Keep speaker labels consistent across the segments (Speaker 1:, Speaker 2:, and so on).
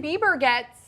Speaker 1: Bieber gets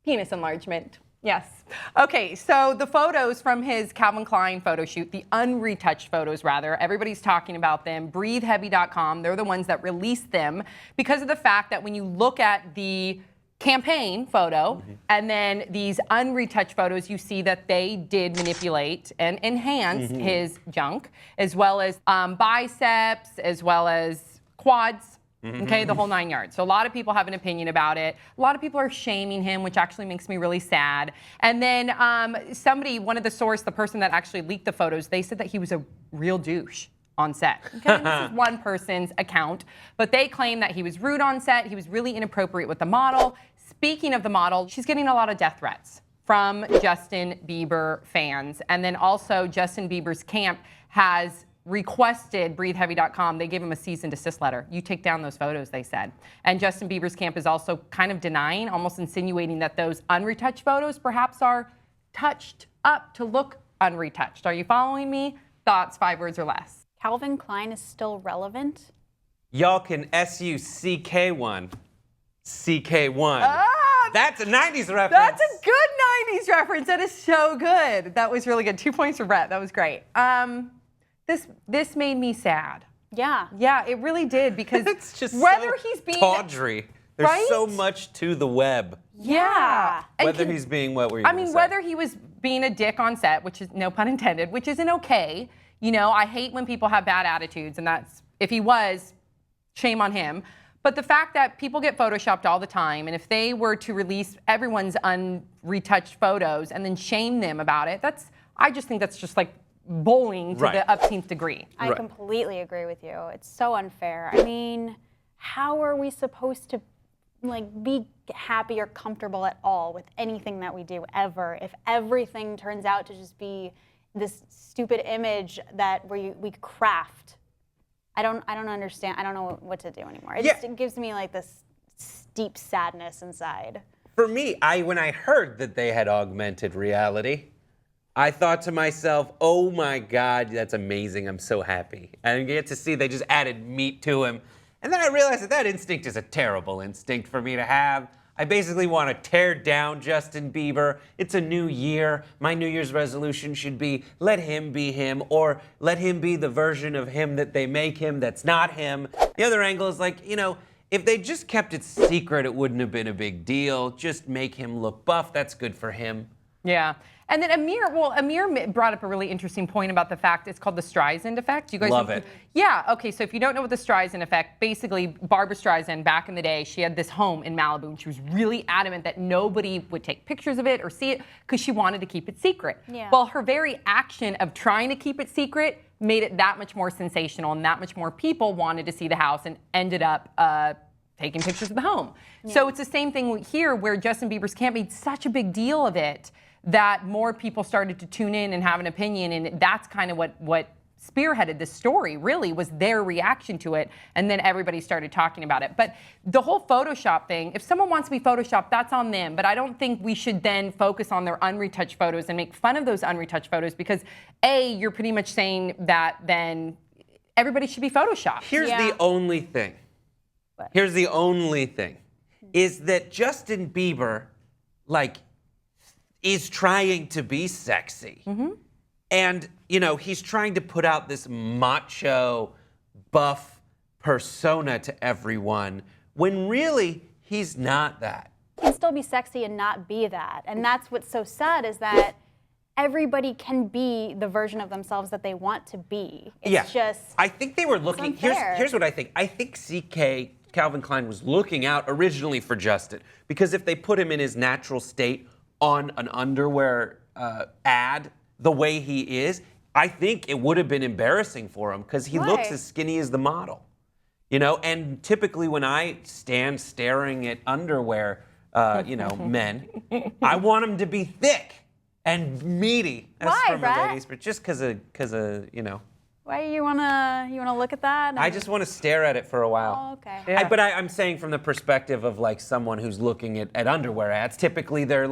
Speaker 1: penis enlargement. Yes. Okay, so the photos from his Calvin Klein photo shoot, the unretouched photos rather, everybody's talking about them. BreatheHeavy.com, they're the ones that released them because of the fact that when you look at the campaign photo and then these unretouched photos, you see that they did manipulate and enhance his junk, as well as biceps, as well as quads. Okay, the whole 9 yards. So a lot of people have an opinion about it. A lot of people are shaming him, which actually makes me really sad. And then one of the source, the person that actually leaked the photos, they said that he was a real douche on set. Okay, this is one person's account, but they claim that he was rude on set. He was really inappropriate with the model. Speaking of the model, she's getting a lot of death threats from Justin Bieber fans. And then also Justin Bieber's camp has requested BreatheHeavy.com. They gave him a cease and desist letter. You take down those photos, they said. And Justin Bieber's camp is also kind of denying, almost insinuating that those unretouched photos perhaps are touched up to look unretouched. Are you following me? Thoughts, 5 words or less.
Speaker 2: Calvin Klein is still relevant?
Speaker 3: Y'all can SUCK1. CK1. That's a 90s reference.
Speaker 1: That's a good 90s reference. That is so good. That was really good. 2 points for Brett. That was great. This made me sad.
Speaker 2: Yeah.
Speaker 1: Yeah, it really did, because
Speaker 3: it's just
Speaker 1: whether
Speaker 3: so
Speaker 1: he's being
Speaker 3: tawdry. There's
Speaker 1: right?
Speaker 3: so much to the web.
Speaker 1: Yeah.
Speaker 3: Whether he's being, what were you gonna say?
Speaker 1: whether he was being a dick on set, which is no pun intended, which isn't okay. You know, I hate when people have bad attitudes, and that's, if he was, shame on him. But the fact that people get photoshopped all the time, and if they were to release everyone's unretouched photos and then shame them about it, I just think that's just like bullying to the upteenth degree.
Speaker 2: I completely agree with you. It's so unfair. I mean, how are we supposed to be happy or comfortable at all with anything that we do ever if everything turns out to just be this stupid image that we craft? I don't understand. I don't know what to do anymore. It gives me like this deep sadness inside.
Speaker 3: For me, when I heard that they had augmented reality, I thought to myself, oh my God, that's amazing. I'm so happy. And you get to see they just added meat to him. And then I realized that instinct is a terrible instinct for me to have. I basically want to tear down Justin Bieber. It's a new year. My New Year's resolution should be let him be him, or let him be the version of him that they make him that's not him. The other angle is like, if they just kept it secret, it wouldn't have been a big deal. Just make him look buff. That's good for him.
Speaker 1: Yeah. And then Amir brought up a really interesting point about the fact it's called the Streisand effect. You guys
Speaker 3: love it.
Speaker 1: Yeah, okay, so if you don't know what the Streisand effect, basically Barbra Streisand back in the day, she had this home in Malibu, and she was really adamant that nobody would take pictures of it or see it because she wanted to keep it secret.
Speaker 2: Yeah.
Speaker 1: Well, her very action of trying to keep it secret made it that much more sensational, and that much more people wanted to see the house and ended up taking pictures of the home. Yeah. So it's the same thing here, where Justin Bieber's camp made such a big deal of it that more people started to tune in and have an opinion, and that's kind of what spearheaded this story, really, was their reaction to it, and then everybody started talking about it. But the whole Photoshop thing, if someone wants to be Photoshopped, that's on them, but I don't think we should then focus on their unretouched photos and make fun of those unretouched photos, because A, you're pretty much saying that then everybody should be Photoshopped.
Speaker 3: Here's the only thing. Here's the only thing, is that Justin Bieber, is trying to be sexy. And, he's trying to put out this macho, buff persona to everyone, when really he's not that.
Speaker 2: He can still be sexy and not be that. And that's what's so sad, is that everybody can be the version of themselves that they want to be. It's just,
Speaker 3: I think they were looking,
Speaker 2: unfair.
Speaker 3: Here's what I think. I think Calvin Klein was looking out originally for Justin, because if they put him in his natural state on an underwear ad the way he is, I think it would have been embarrassing for him, because he looks as skinny as the model. And typically when I stand staring at underwear, men, I want them to be thick and meaty. That's
Speaker 2: Why,
Speaker 3: from the
Speaker 2: Brett?
Speaker 3: ladies, but just because of.
Speaker 2: why you wanna look at that?
Speaker 3: I just want to stare at it for a while.
Speaker 2: Oh, okay.
Speaker 1: Yeah.
Speaker 3: I'm saying from the perspective of someone who's looking at underwear ads. Typically they're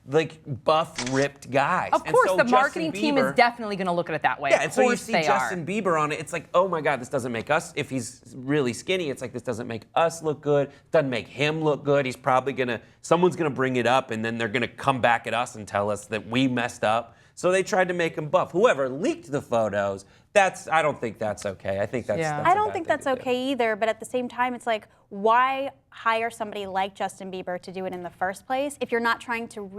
Speaker 3: like buff, ripped guys.
Speaker 1: Of
Speaker 3: And
Speaker 1: course,
Speaker 3: so
Speaker 1: the
Speaker 3: Justin
Speaker 1: marketing team is
Speaker 3: Bieber-
Speaker 1: definitely going to look at it that way.
Speaker 3: Yeah,
Speaker 1: Of
Speaker 3: and so you
Speaker 1: course
Speaker 3: see
Speaker 1: they
Speaker 3: Justin
Speaker 1: are.
Speaker 3: Bieber on it. It's like, oh my God, this doesn't make us. If he's really skinny, it's like this doesn't make us look good. Doesn't make him look good. He's probably someone's gonna bring it up, and then they're gonna come back at us and tell us that we messed up. So they tried to make him buff. Whoever leaked the photos, I don't think that's okay. I think that's.
Speaker 1: Yeah.
Speaker 3: that's a
Speaker 2: I don't
Speaker 3: bad
Speaker 2: think
Speaker 3: thing
Speaker 2: that's
Speaker 3: to do.
Speaker 2: okay either, but at the same time, it's like, why hire somebody like Justin Bieber to do it in the first place if you're not trying to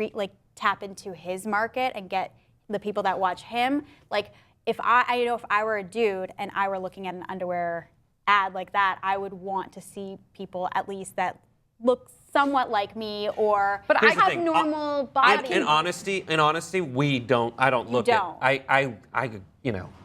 Speaker 2: tap into his market and get the people that watch him? Like, if I were a dude and I were looking at an underwear ad like that, I would want to see people at least that look somewhat like me, or
Speaker 1: But
Speaker 3: Here's
Speaker 1: I
Speaker 3: the
Speaker 2: have
Speaker 3: thing.
Speaker 2: normal body.
Speaker 3: In honesty, I don't look
Speaker 2: don't.
Speaker 3: at. I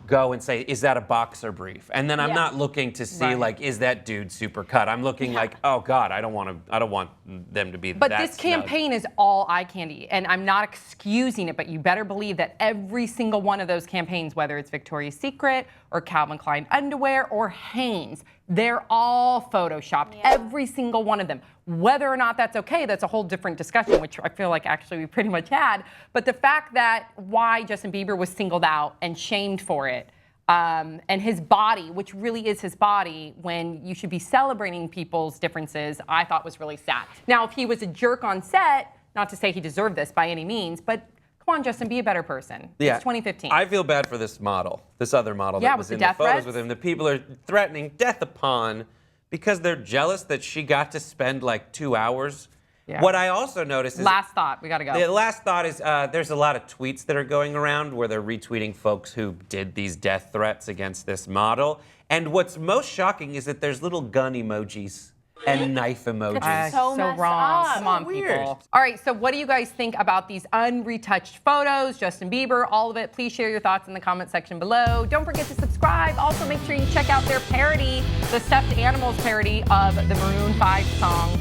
Speaker 3: go and say, is that a boxer brief? And then I'm
Speaker 2: Yeah.
Speaker 3: not looking to see
Speaker 1: Right.
Speaker 3: like, is that dude super cut? I'm looking like, oh God, I don't want them to be.
Speaker 1: But
Speaker 3: that
Speaker 1: this
Speaker 3: snug.
Speaker 1: campaign is all eye candy, and I'm not excusing it, but you better believe that every single one of those campaigns, whether it's Victoria's Secret or Calvin Klein underwear or Hanes, they're all photoshopped,
Speaker 2: Yeah.
Speaker 1: every single one of them. Whether or not that's okay, that's a whole different discussion, which I feel like actually we pretty much had. But the fact that why Justin Bieber was singled out and shamed for it, and his body, which really is his body, when you should be celebrating people's differences, I thought was really sad. Now, if he was a jerk on set, not to say he deserved this by any means, but come on, Justin, be a better person.
Speaker 3: Yeah.
Speaker 1: It's 2015.
Speaker 3: I feel bad for this other model
Speaker 1: Yeah,
Speaker 3: that
Speaker 1: with
Speaker 3: was
Speaker 1: the
Speaker 3: in the
Speaker 1: death
Speaker 3: photos
Speaker 1: threats?
Speaker 3: with him. The people are threatening death upon because they're jealous that she got to spend like 2 hours.
Speaker 1: Yeah.
Speaker 3: What I also noticed is
Speaker 1: Last thought, we gotta go.
Speaker 3: the last thought is there's a lot of tweets that are going around where they're retweeting folks who did these death threats against this model. And what's most shocking is that there's little gun emojis and knife emojis.
Speaker 2: That's so messed
Speaker 1: wrong.
Speaker 2: up.
Speaker 1: Come on,
Speaker 3: Weird.
Speaker 1: people. All right, so what do you guys think about these unretouched photos? Justin Bieber, all of it. Please share your thoughts in the comment section below. Don't forget to subscribe. Also, make sure you check out their parody, the Stuffed Animals parody of the Maroon 5 song,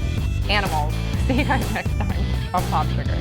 Speaker 1: Animals. See you guys next time on Pop Sugar.